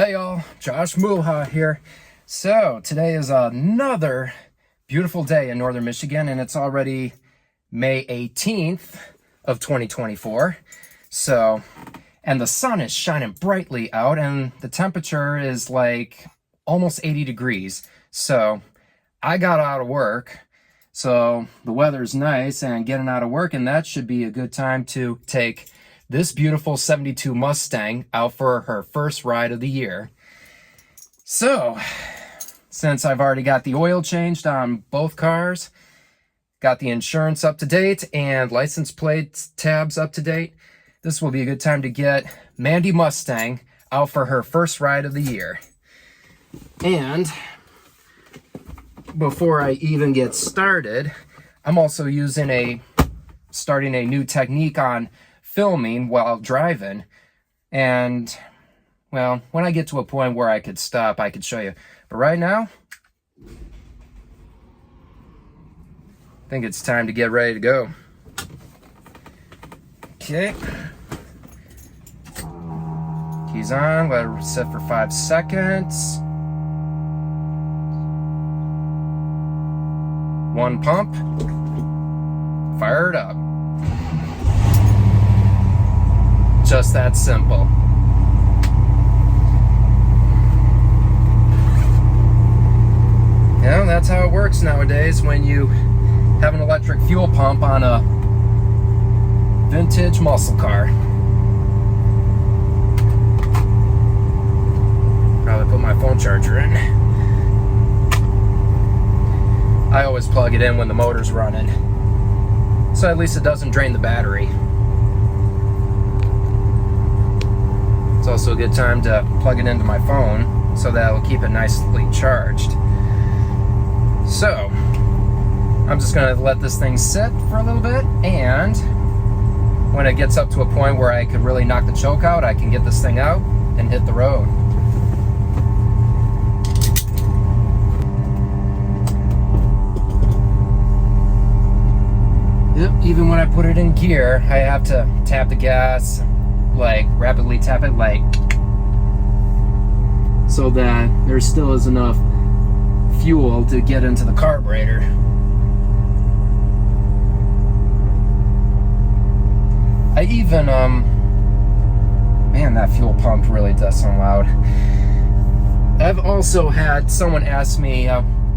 Hey y'all, Josh Mulha here. So today is another beautiful day in northern Michigan, and it's already May 18th of 2024. And the sun is shining brightly out, and the temperature is like almost 80 degrees. So I got out of work, so the weather's nice and getting out of work, and that should be a good time to take this beautiful 72 Mustang out for her first ride of the year. So, since I've already got the oil changed on both cars, got the insurance up to date, and license plate tabs up to date, this will be a good time to get Mandy Mustang out for her first ride of the year. And before I even get started, I'm also starting a new technique on filming while driving, and well, when I get to a point where I could stop, I could show you, but right now I think it's time to get ready to go. Okay, keys on, let it set for 5 seconds. One pump, fire it up. Just that simple. Yeah, that's how it works nowadays when you have an electric fuel pump on a vintage muscle car. Probably put my phone charger in. I always plug it in when the motor's running, so at least it doesn't drain the battery. It's also a good time to plug it into my phone so that it'll keep it nicely charged. So, I'm just going to let this thing sit for a little bit, and when it gets up to a point where I could really knock the choke out, I can get this thing out and hit the road. Yep, even when I put it in gear, I have to tap the gas, like rapidly tap it, like, so that there still is enough fuel to get into the carburetor. I even man, that fuel pump really does sound loud. I've also had someone ask me,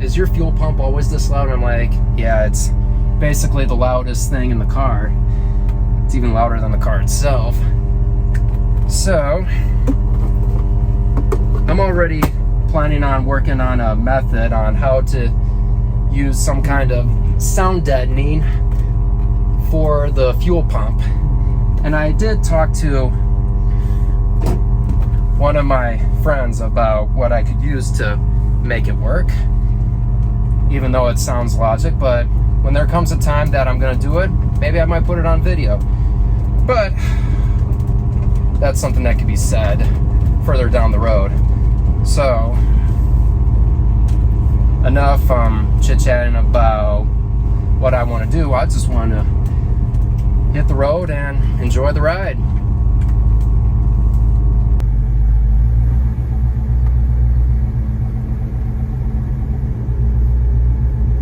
is your fuel pump always this loud? I'm like, yeah, it's basically the loudest thing in the car. It's even louder than the car itself. So, I'm already planning on working on a method on how to use some kind of sound deadening for the fuel pump. And I did talk to one of my friends about what I could use to make it work, even though it sounds logic, but when there comes a time that I'm gonna do it, maybe I might put it on video. But that's something that could be said further down the road. So, enough chit-chatting about what I want to do. I just want to hit the road and enjoy the ride.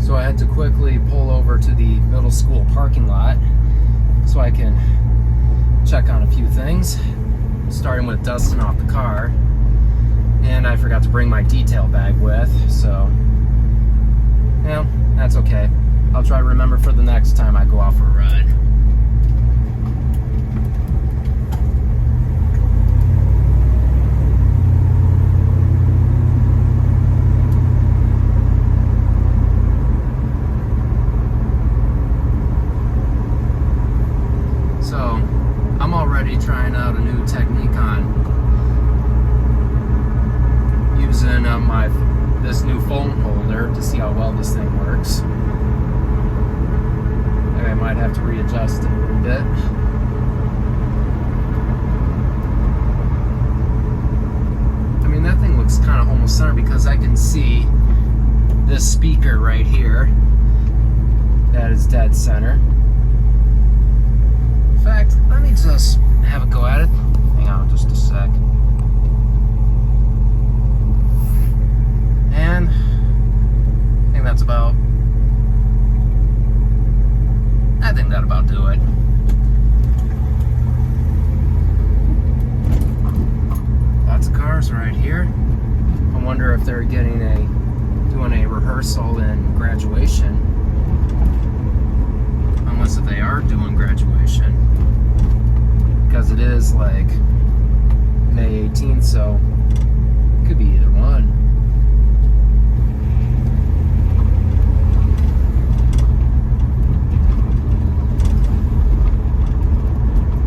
So I had to quickly pull over to the middle school parking lot so I can check on a few things, starting with dusting off the car. And I forgot to bring my detail bag with, so yeah, that's okay. I'll try to remember for the next time I go out for a ride. So, I'm already trying out a new technique on using this new phone holder to see how well this thing works. Maybe I might have to readjust it a bit. I mean, that thing looks kind of almost center because I can see this speaker right here. That is dead center. In fact, let me just have a go at it. Hang on just a sec. right here. I wonder if they're doing a rehearsal in graduation. Unless if they are doing graduation. Because it is like May 18th, so it could be either one.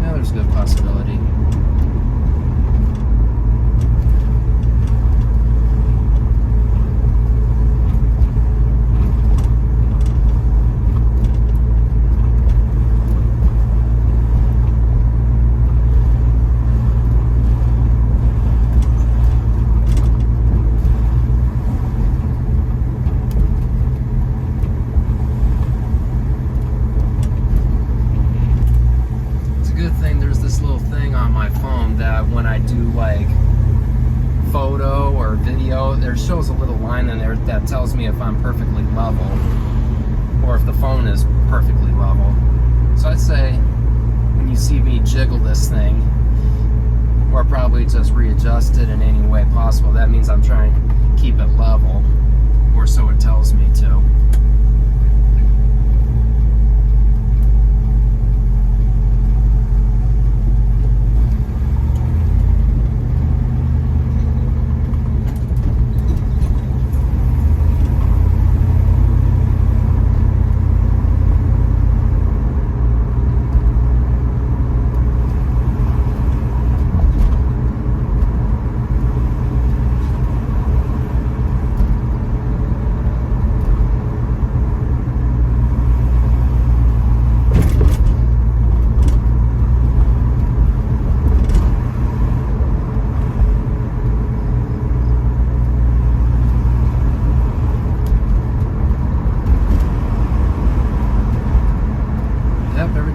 Yeah, there's a good possibility. When I do like photo or video, there shows a little line in there that tells me if I'm perfectly level or if the phone is perfectly level. So I'd say when you see me jiggle this thing or probably just readjust it in any way possible, that means I'm trying to keep it level, or so it tells me to.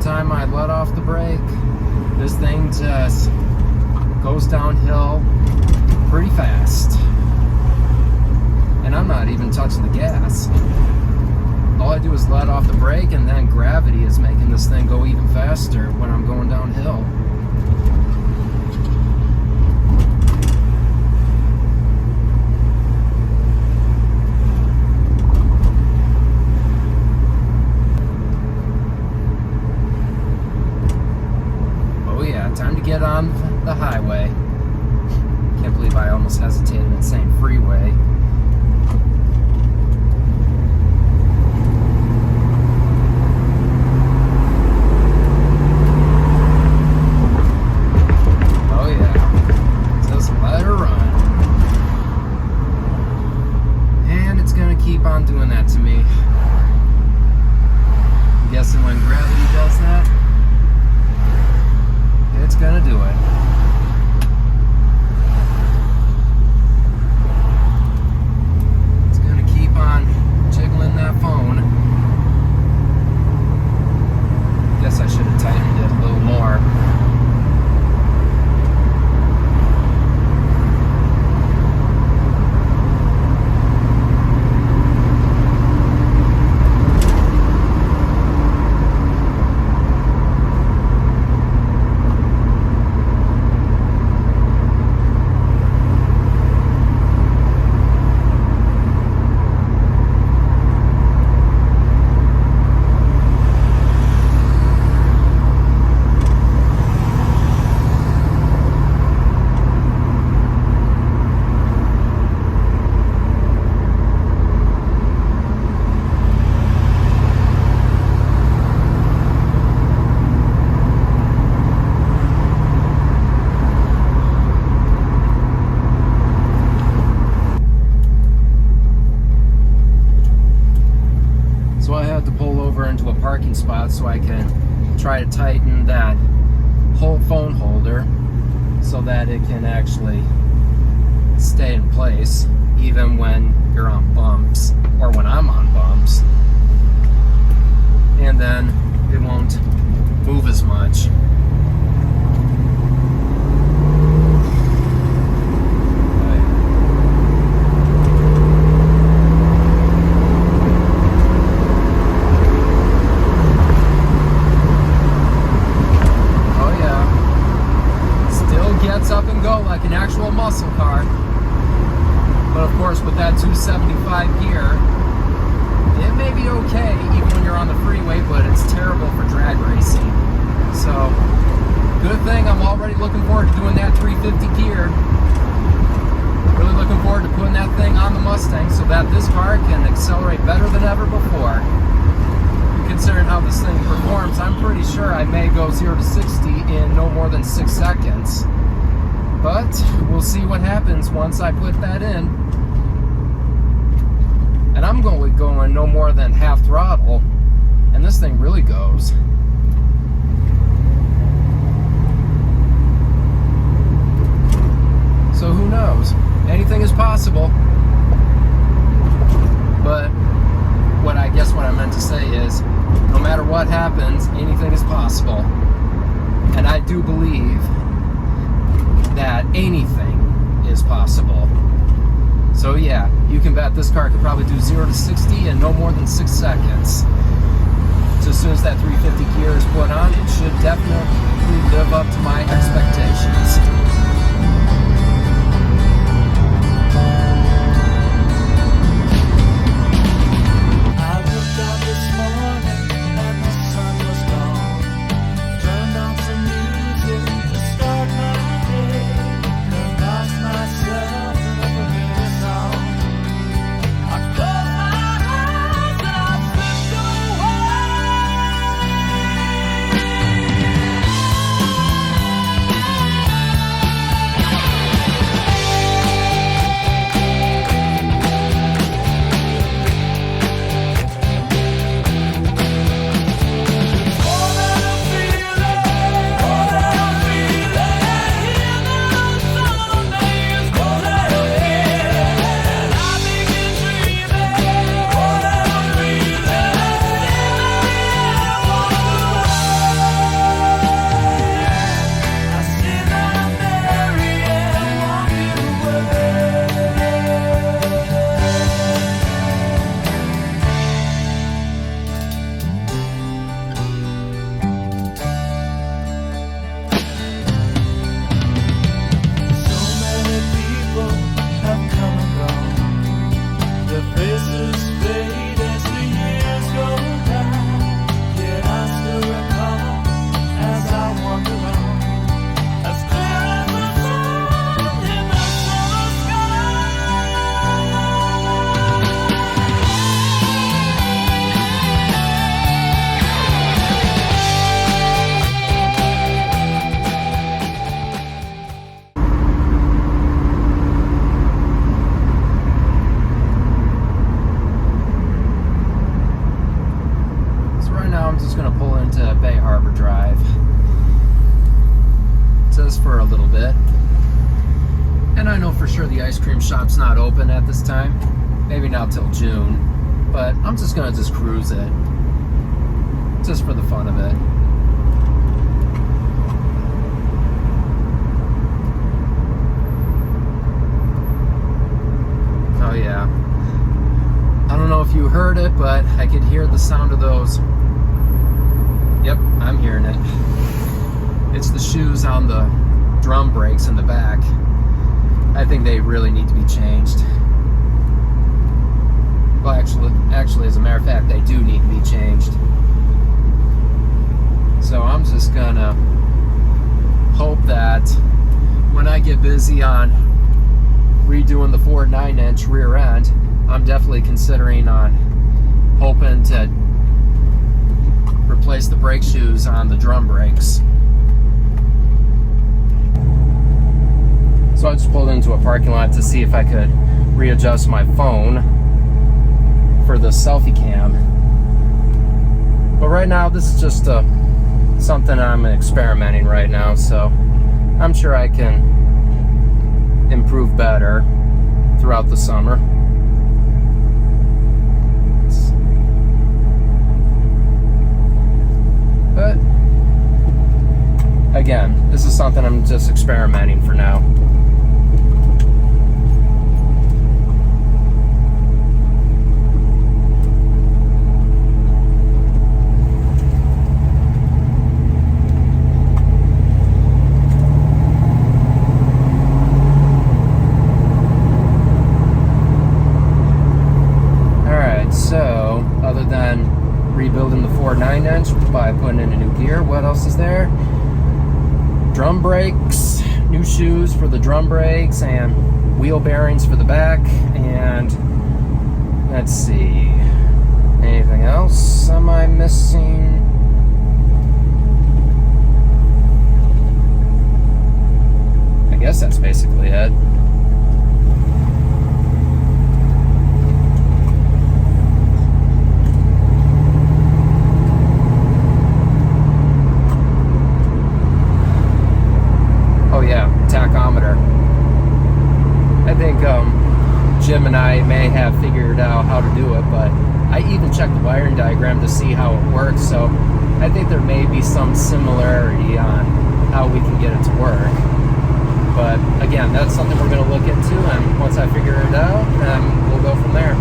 Time I let off the brake, this thing just goes downhill pretty fast, and I'm not even touching the gas. All I do is let off the brake, and then gravity is making this thing go even faster when I'm going downhill. Time to get on the highway. Can't believe I almost hesitated in saying freeway. Oh yeah, just let her run. And it's gonna keep on doing that to me. I'm guessing when gravity does that, it's gonna do it. It's gonna keep on jiggling that phone. Guess I should have tightened it a little more. Into a parking spot so I can try to tighten that whole phone holder so that it can actually stay in place even when you're on bumps or when I'm on bumps, and then it won't move as much. Up and go like an actual full muscle car. But of course, with that 275 gear, it may be okay even when you're on the freeway, but it's terrible for drag racing. So, good thing I'm already looking forward to doing that 350 gear. Really looking forward to putting that thing on the Mustang so that this car can accelerate better than ever before. Considering how this thing performs, I'm pretty sure I may go 0 to 60 in no more than 6 seconds. But we'll see what happens once I put that in. And I'm going no more than half throttle, and this thing really goes. So who knows? Anything is possible. But what I meant to say is, no matter what happens, anything is possible. And I do believe that anything is possible. So yeah, you can bet this car could probably do 0 to 60 in no more than 6 seconds. So as soon as that 350 gear is put on, it should definitely live up to my expectations. For a little bit, and I know for sure the ice cream shop's not open at this time, maybe not till June, but I'm just gonna cruise it just for the fun of it. Oh yeah, I don't know if you heard it, but I could hear the sound of those. Yep, I'm hearing it. It's the shoes on the drum brakes in the back. I think they really need to be changed. Well, actually, as a matter of fact, they do need to be changed. So I'm just gonna hope that when I get busy on redoing the Ford 9-inch rear end, I'm definitely considering on hoping to replace the brake shoes on the drum brakes. So I just pulled into a parking lot to see if I could readjust my phone for the selfie cam. But right now, this is just something I'm experimenting right now, so I'm sure I can improve better throughout the summer. But again, this is something I'm just experimenting for now. by putting in a new gear. What else is there? Drum brakes, new shoes for the drum brakes, and wheel bearings for the back. And let's see, anything else am I missing? I guess that's basically it. Oh yeah, tachometer. I think Jim and I may have figured out how to do it, but I even checked the wiring diagram to see how it works, so I think there may be some similarity on how we can get it to work. But again, that's something we're going to look into, and once I figure it out, we'll go from there.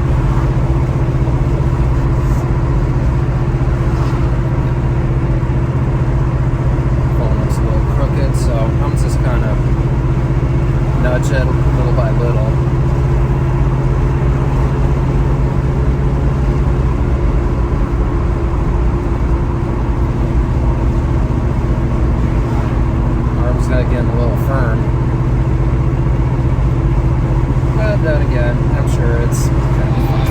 Phone looks a little crooked, so I'm just kind of nudge it little by little. Getting a little firm, but then again, I'm sure it's kind of fine.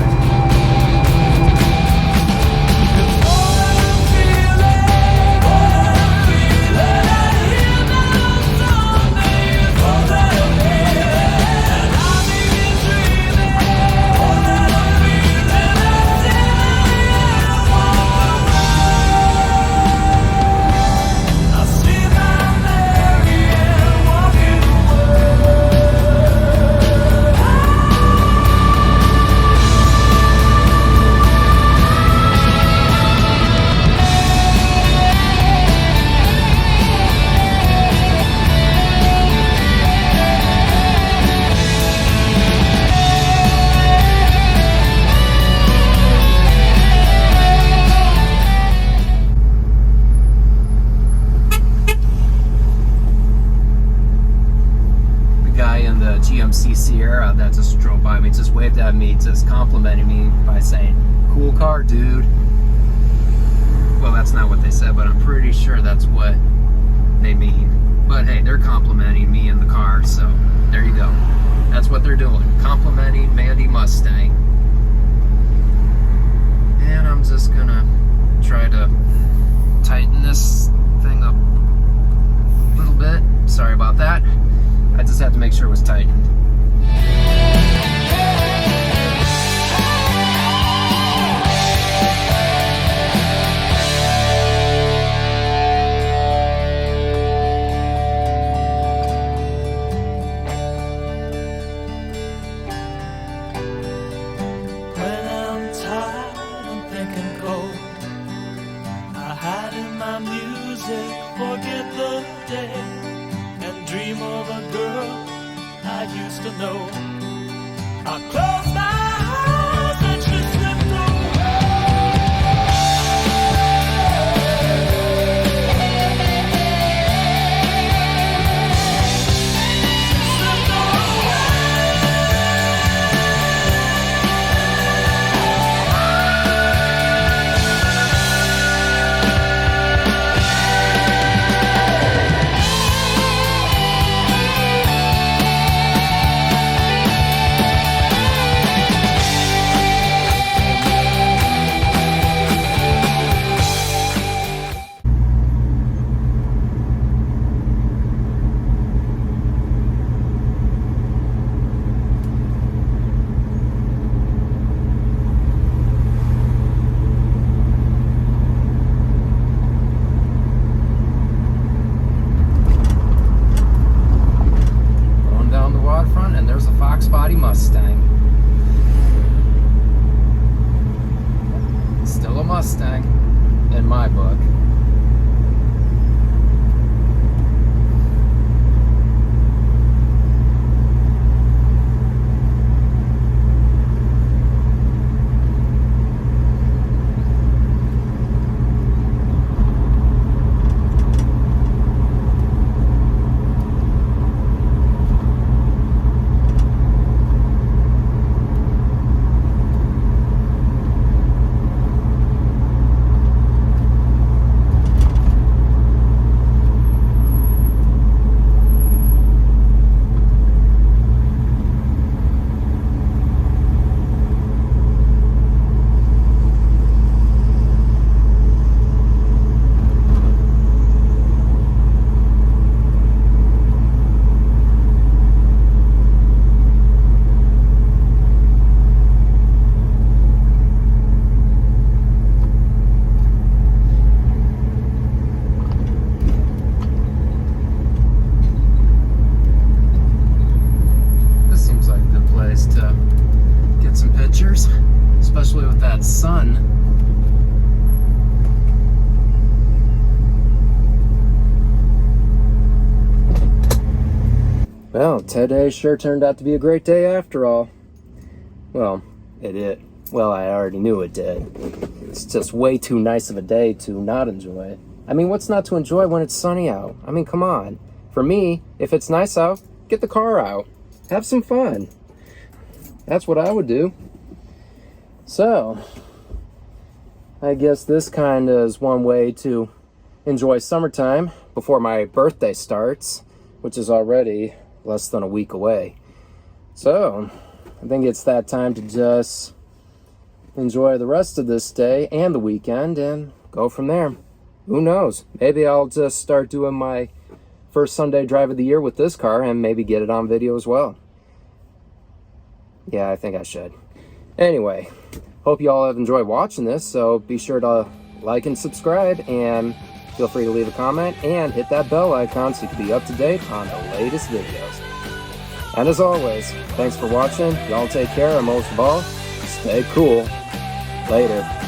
GMC Sierra that just drove by me, just waved at me, just complimenting me by saying, "Cool car, dude." Well, that's not what they said, but I'm pretty sure that's what they mean. But hey, they're complimenting me in the car, so there you go. That's what they're doing, complimenting Mandy Mustang. And I'm just gonna try to tighten this thing up a little bit. Sorry about that. I just had to make sure it was tightened. When I'm tired and thinking cold, I hide in my music, forget the day, and dream of a girl I used to know. I close my eyes and she slipped away. Slipped Mustang. Still a Mustang in my book. sun. Well, today sure turned out to be a great day after all. Well, it did. Well, I already knew it did. It's just way too nice of a day to not enjoy it. I mean, what's not to enjoy when it's sunny out? I mean, come on. For me, if it's nice out, get the car out. Have some fun. That's what I would do. So, I guess this kind of is one way to enjoy summertime before my birthday starts, which is already less than a week away. So, I think it's that time to just enjoy the rest of this day and the weekend and go from there. Who knows? Maybe I'll just start doing my first Sunday drive of the year with this car and maybe get it on video as well. Yeah, I think I should. Anyway, hope you all have enjoyed watching this, so be sure to like and subscribe, and feel free to leave a comment and hit that bell icon so you can be up to date on the latest videos. And as always, thanks for watching. Y'all take care, and most of all, stay cool. Later.